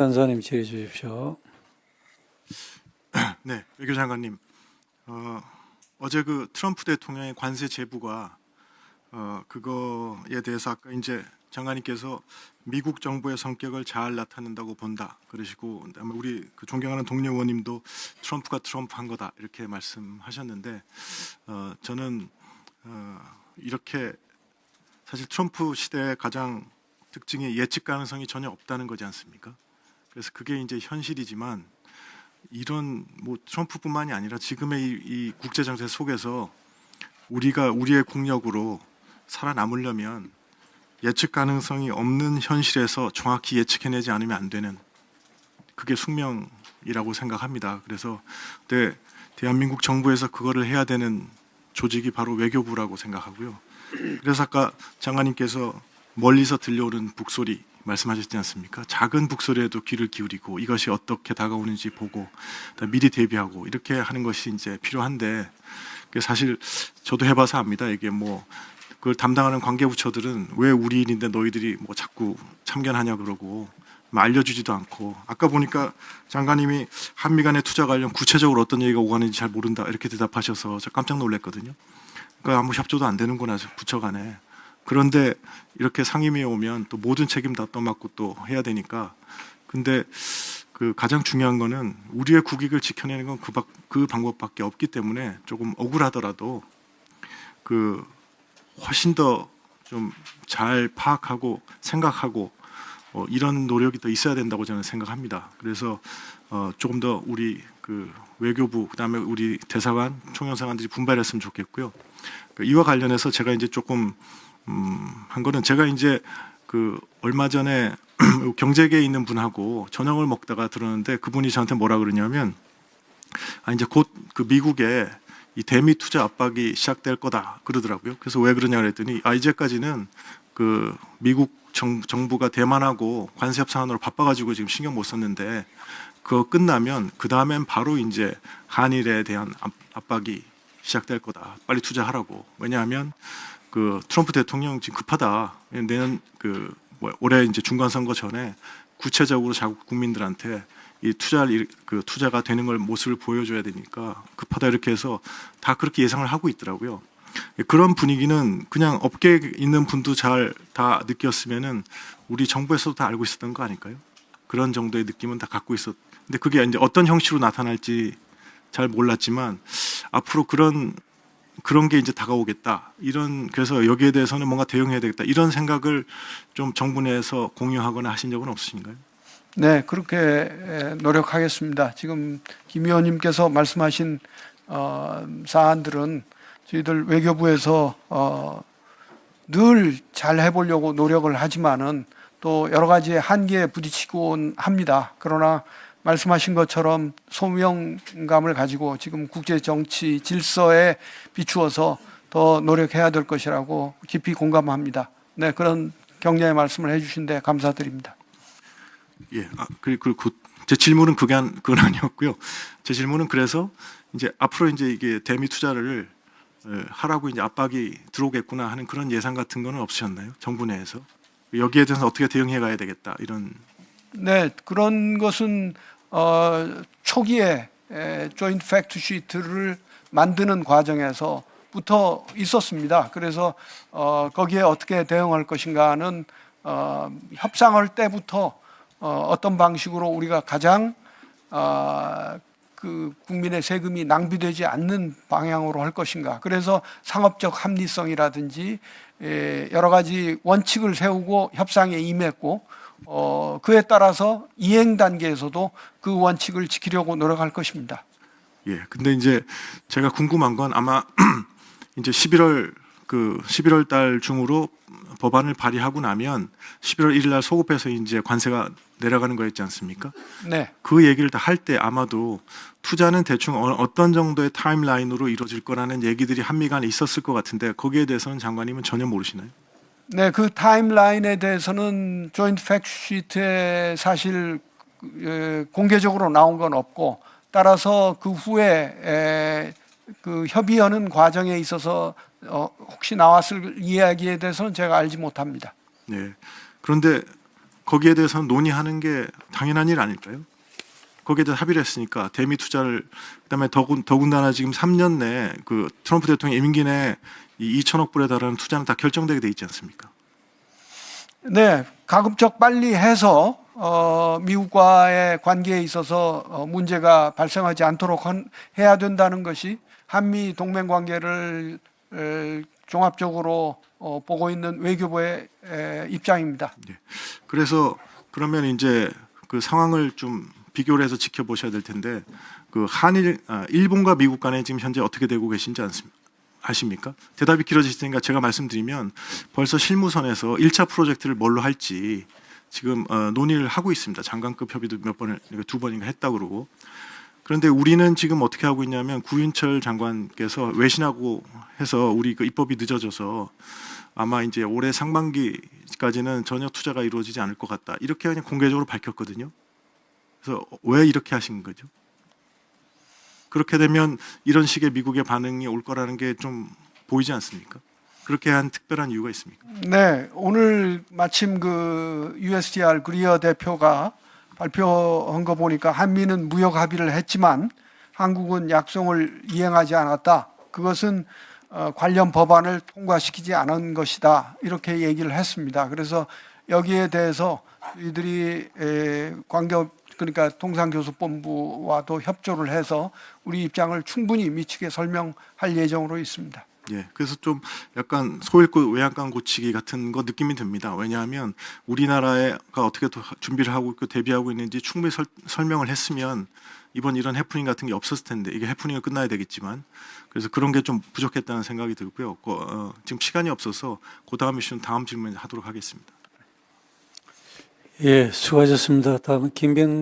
변호사님 질의 주십시오. 네, 외교장관님, 어제 그 트럼프 대통령의 관세 제부가 그거에 대해서 아까 이제 장관님께서 미국 정부의 성격을 잘 나타낸다고 본다 그러시고, 그다음에 우리 그 존경하는 동료 의원님도 트럼프가 트럼프한 거다 이렇게 말씀하셨는데, 저는 이렇게 사실 트럼프 시대의 가장 특징이 예측 가능성이 전혀 없다는 거지 않습니까? 그래서 그게 이제 현실이지만, 이런 뭐 트럼프뿐만이 아니라 지금의 이 국제 정세 속에서 우리가 우리의 국력으로 살아남으려면 예측 가능성이 없는 현실에서 정확히 예측해내지 않으면 안 되는, 그게 숙명이라고 생각합니다. 그래서 대한민국 정부에서 그거를 해야 되는 조직이 바로 외교부라고 생각하고요. 그래서 아까 장관님께서 멀리서 들려오는 북소리 말씀하셨지 않습니까? 작은 북소리에도 귀를 기울이고 이것이 어떻게 다가오는지 보고 미리 대비하고 이렇게 하는 것이 이제 필요한데, 사실 저도 해봐서 압니다. 이게 뭐 그걸 담당하는 관계부처들은 왜 우리 일인데 너희들이 뭐 자꾸 참견하냐 그러고 알려주지도 않고, 아까 보니까 장관님이 한미 간의 투자 관련 구체적으로 어떤 얘기가 오가는지 잘 모른다 이렇게 대답하셔서 저 깜짝 놀랐거든요. 그러니까 아무 협조도 안 되는구나 부처 간에. 그런데 이렇게 상임위에 오면 또 모든 책임 다 떠맡고 또 해야 되니까. 근데 그 가장 중요한 거는 우리의 국익을 지켜내는 건 그 방법밖에 없기 때문에 조금 억울하더라도 그 훨씬 더 좀 잘 파악하고 생각하고 이런 노력이 더 있어야 된다고 저는 생각합니다. 그래서 조금 더 우리 그 외교부, 그다음에 우리 대사관, 총영사관들이 분발했으면 좋겠고요. 이와 관련해서 제가 이제 조금 한 거는, 제가 이제 그 얼마 전에 경제계에 있는 분하고 저녁을 먹다가 들었는데, 그분이 저한테 뭐라 그러냐면, 이제 곧 그 미국에 이 대미 투자 압박이 시작될 거다 그러더라고요. 그래서 왜 그러냐 그랬더니, 이제까지는 그 미국 정부가 대만하고 관세 협상하느라 바빠가지고 지금 신경 못 썼는데, 그거 끝나면 그 다음엔 바로 이제 한일에 대한 압박이 시작될 거다. 빨리 투자하라고. 왜냐하면 그 트럼프 대통령 지금 급하다. 내년 올해 이제 중간 선거 전에 구체적으로 자국 국민들한테 이 투자가 되는 걸 모습을 보여줘야 되니까 급하다 이렇게 해서 다 그렇게 예상을 하고 있더라고요. 그런 분위기는 그냥 업계에 있는 분도 잘 다 느꼈으면은 우리 정부에서도 다 알고 있었던 거 아닐까요? 그런 정도의 느낌은 다 갖고 근데 그게 이제 어떤 형식으로 나타날지 잘 몰랐지만, 앞으로 그런 게 이제 다가오겠다. 그래서 여기에 대해서는 뭔가 대응해야 되겠다. 이런 생각을 좀 정부 내에서 공유하거나 하신 적은 없으신가요? 네, 그렇게 노력하겠습니다. 지금 김 의원님께서 말씀하신 사안들은 저희들 외교부에서 늘 잘 해보려고 노력을 하지만은 또 여러 가지 한계에 부딪히곤 합니다. 그러나 말씀하신 것처럼 소명감을 가지고 지금 국제 정치 질서에 비추어서 더 노력해야 될 것이라고 깊이 공감합니다. 네, 그런 격려의 말씀을 해주신 데 감사드립니다. 예, 제 질문은 그건 아니었고요. 제 질문은 그래서 이제 앞으로 이제 이게 대미 투자를 하라고 이제 압박이 들어오겠구나 하는 그런 예상 같은 거는 없으셨나요? 정부 내에서 여기에 대해서 어떻게 대응해 가야 되겠다 이런. 네, 그런 것은 초기에 조인트 팩트 시트를 만드는 과정에서부터 있었습니다. 그래서 거기에 어떻게 대응할 것인가는 협상할 때부터 어떤 방식으로 우리가 가장 그 국민의 세금이 낭비되지 않는 방향으로 할 것인가. 그래서 상업적 합리성이라든지 여러 가지 원칙을 세우고 협상에 임했고, 그에 따라서 이행 단계에서도 그 원칙을 지키려고 노력할 것입니다. 예, 근데 이제 제가 궁금한 건, 아마 이제 11월 달 중으로 법안을 발의하고 나면 11월 1일 날 소급해서 이제 관세가 내려가는 거였지 않습니까? 네. 그 얘기를 다 할 때 아마도 투자는 대충 어떤 정도의 타임라인으로 이루어질 거라는 얘기들이 한미 간에 있었을 것 같은데, 거기에 대해서는 장관님은 전혀 모르시나요? 네, 그 타임라인에 대해서는 조인트 팩트 시트에 사실 공개적으로 나온 건 없고, 따라서 그 후에 그 협의하는 과정에 있어서 혹시 나왔을 이야기에 대해서는 제가 알지 못합니다. 네. 그런데 거기에 대해서는 논의하는 게 당연한 일 아닐까요? 거기에 대해서 합의를 했으니까 대미 투자를 그다음에 더군다나 지금 3년 내에 그 트럼프 대통령 임기 내에 이 2천억 불에 달하는 투자는 다 결정되게 돼 있지 않습니까? 네, 가급적 빨리 해서 미국과의 관계에 있어서 문제가 발생하지 않도록 해야 된다는 것이 한미 동맹 관계를 종합적으로 보고 있는 외교부의 입장입니다. 그래서 그러면 이제 그 상황을 좀 비교를 해서 지켜보셔야 될 텐데 그 일본과 미국 간에 지금 현재 어떻게 되고 계신지 아십니까? 대답이 길어질 테니까 제가 말씀드리면 벌써 실무선에서 1차 프로젝트를 뭘로 할지 지금 논의를 하고 있습니다. 장관급 협의도 두 번인가 했다고 그러고. 그런데 우리는 지금 어떻게 하고 있냐면 구윤철 장관께서 외신하고 해서 우리 그 입법이 늦어져서 아마 이제 올해 상반기까지는 전혀 투자가 이루어지지 않을 것 같다. 이렇게 그냥 공개적으로 밝혔거든요. 그래서 왜 이렇게 하신 거죠? 그렇게 되면 이런 식의 미국의 반응이 올 거라는 게 좀 보이지 않습니까? 그렇게 한 특별한 이유가 있습니까? 네, 오늘 마침 그 USTR 그리어 대표가 발표한 거 보니까 한미는 무역 합의를 했지만 한국은 약속을 이행하지 않았다. 그것은 관련 법안을 통과시키지 않은 것이다. 이렇게 얘기를 했습니다. 그래서 여기에 대해서 이들이 그러니까 통상교섭본부와도 협조를 해서 우리 입장을 충분히 미치게 설명할 예정으로 있습니다. 예, 그래서 좀 약간 소잃고 외양간 고치기 같은 거 느낌이 듭니다. 왜냐하면 우리나라가 어떻게 준비를 하고 있고 대비하고 있는지 충분히 설명을 했으면 이번 이런 해프닝 같은 게 없었을 텐데 이게 해프닝을 끝나야 되겠지만 그래서 그런 게 좀 부족했다는 생각이 들고요. 지금 시간이 없어서 그 다음 이슈는 다음 질문 하도록 하겠습니다. 예, 수고하셨습니다. 다음은 김병